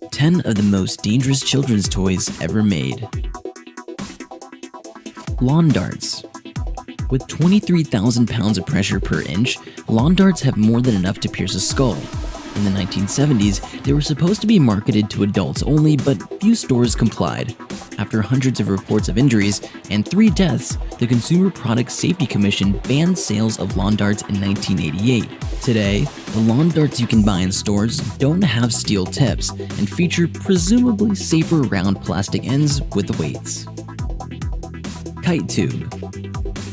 10 of the most dangerous children's toys ever made. Lawn darts. With 23,000 pounds of pressure per inch, lawn darts have more than enough to pierce a skull. In the 1970s, they were supposed to be marketed to adults only, but few stores complied. After hundreds of reports of injuries and 3 deaths, the Consumer Product Safety Commission banned sales of lawn darts in 1988. Today, the lawn darts you can buy in stores don't have steel tips and feature presumably safer round plastic ends with weights. Kite tube.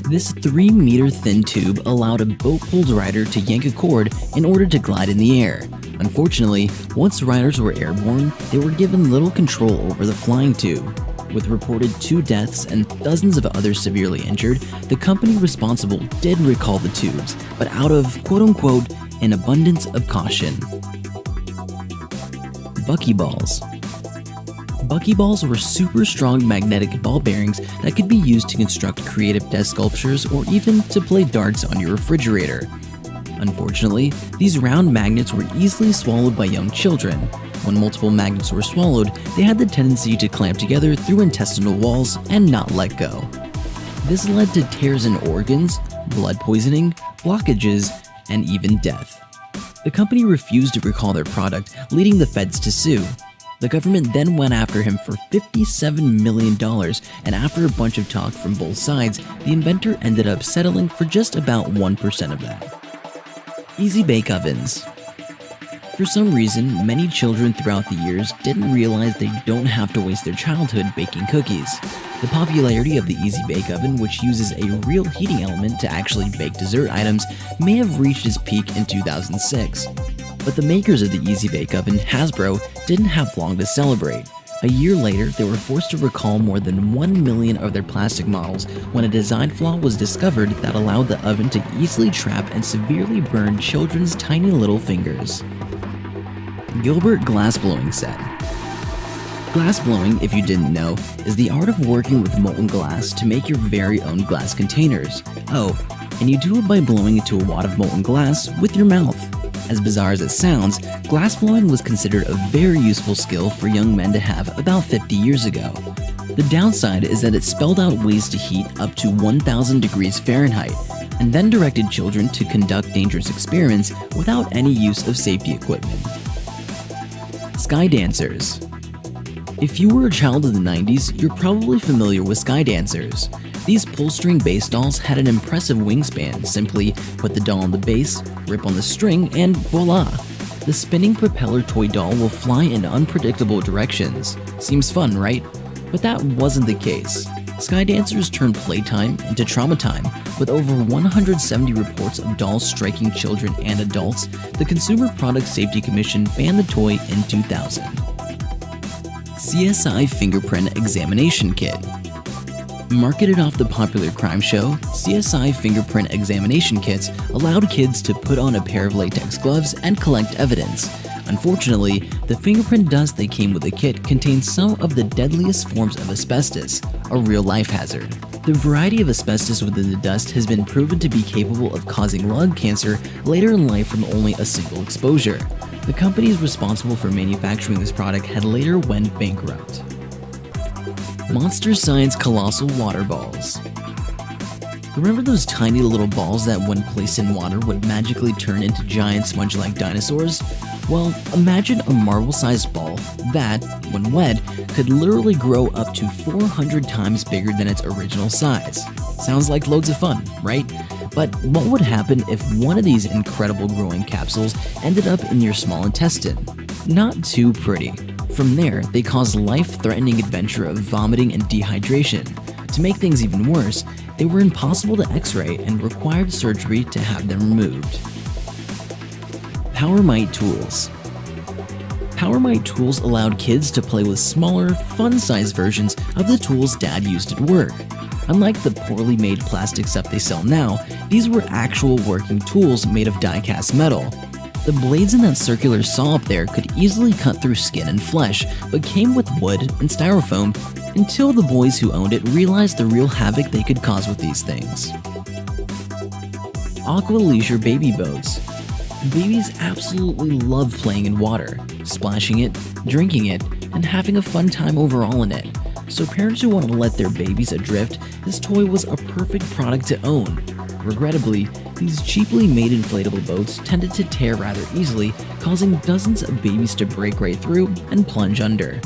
This 3-meter thin tube allowed a boat-pulled rider to yank a cord in order to glide in the air. Unfortunately, once riders were airborne, they were given little control over the flying tube. With reported 2 deaths and dozens of others severely injured, the company responsible did recall the tubes, but out of quote-unquote an abundance of caution. Buckyballs. Buckyballs were super strong magnetic ball bearings that could be used to construct creative desk sculptures or even to play darts on your refrigerator. Unfortunately, these round magnets were easily swallowed by young children. When multiple magnets were swallowed, they had the tendency to clamp together through intestinal walls and not let go. This led to tears in organs, blood poisoning, blockages, and even death. The company refused to recall their product, leading the feds to sue. The government then went after him for $57 million, and after a bunch of talk from both sides, the inventor ended up settling for just about 1% of that. Easy bake ovens. For some reason, many children throughout the years didn't realize they don't have to waste their childhood baking cookies. The popularity of the Easy Bake Oven, which uses a real heating element to actually bake dessert items, may have reached its peak in 2006. But the makers of the Easy Bake Oven, Hasbro, didn't have long to celebrate. A year later, they were forced to recall more than 1 million of their plastic models when a design flaw was discovered that allowed the oven to easily trap and severely burn children's tiny little fingers. Gilbert glassblowing set. Glassblowing, if you didn't know, is the art of working with molten glass to make your very own glass containers. Oh, and you do it by blowing into a wad of molten glass with your mouth. As bizarre as it sounds, glassblowing was considered a very useful skill for young men to have about 50 years ago. The downside is that it spelled out ways to heat up to 1,000 degrees Fahrenheit, and then directed children to conduct dangerous experiments without any use of safety equipment. Sky dancers. If you were a child of the 90s, you're probably familiar with sky dancers. These pull-string bass dolls had an impressive wingspan. Simply put the doll on the base, rip on the string, and voila! The spinning propeller toy doll will fly in unpredictable directions. Seems fun, right? But that wasn't the case. Sky dancers turned playtime into trauma time. With over 170 reports of dolls striking children and adults, the Consumer Product Safety Commission banned the toy in 2000. CSI Fingerprint Examination Kit. Marketed off the popular crime show, CSI Fingerprint Examination Kits allowed kids to put on a pair of latex gloves and collect evidence. Unfortunately, the fingerprint dust that came with the kit contained some of the deadliest forms of asbestos, a real-life hazard. The variety of asbestos within the dust has been proven to be capable of causing lung cancer later in life from only a single exposure. The companies responsible for manufacturing this product had later went bankrupt. Monster Science Colossal Water Balls. Remember those tiny little balls that when placed in water would magically turn into giant sponge-like dinosaurs? Well, imagine a marble-sized ball that, when wet, could literally grow up to 400 times bigger than its original size. Sounds like loads of fun, right? But what would happen if one of these incredible growing capsules ended up in your small intestine? Not too pretty. From there, they caused life-threatening adventure of vomiting and dehydration. To make things even worse, they were impossible to x-ray and required surgery to have them removed. PowerMite tools. PowerMite tools allowed kids to play with smaller, fun-sized versions of the tools Dad used at work. Unlike the poorly made plastic stuff they sell now, these were actual working tools made of die-cast metal. The blades in that circular saw up there could easily cut through skin and flesh, but came with wood and styrofoam until the boys who owned it realized the real havoc they could cause with these things. Aqua Leisure baby boats. Babies absolutely love playing in water, splashing it, drinking it, and having a fun time overall in it. So parents who want to let their babies adrift, this toy was a perfect product to own. Regrettably, these cheaply made inflatable boats tended to tear rather easily, causing dozens of babies to break right through and plunge under.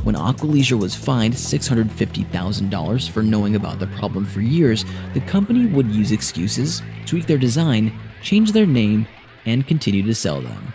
When Aqualeisure was fined $650,000 for knowing about the problem for years, the company would use excuses, tweak their design, change their name, and continue to sell them.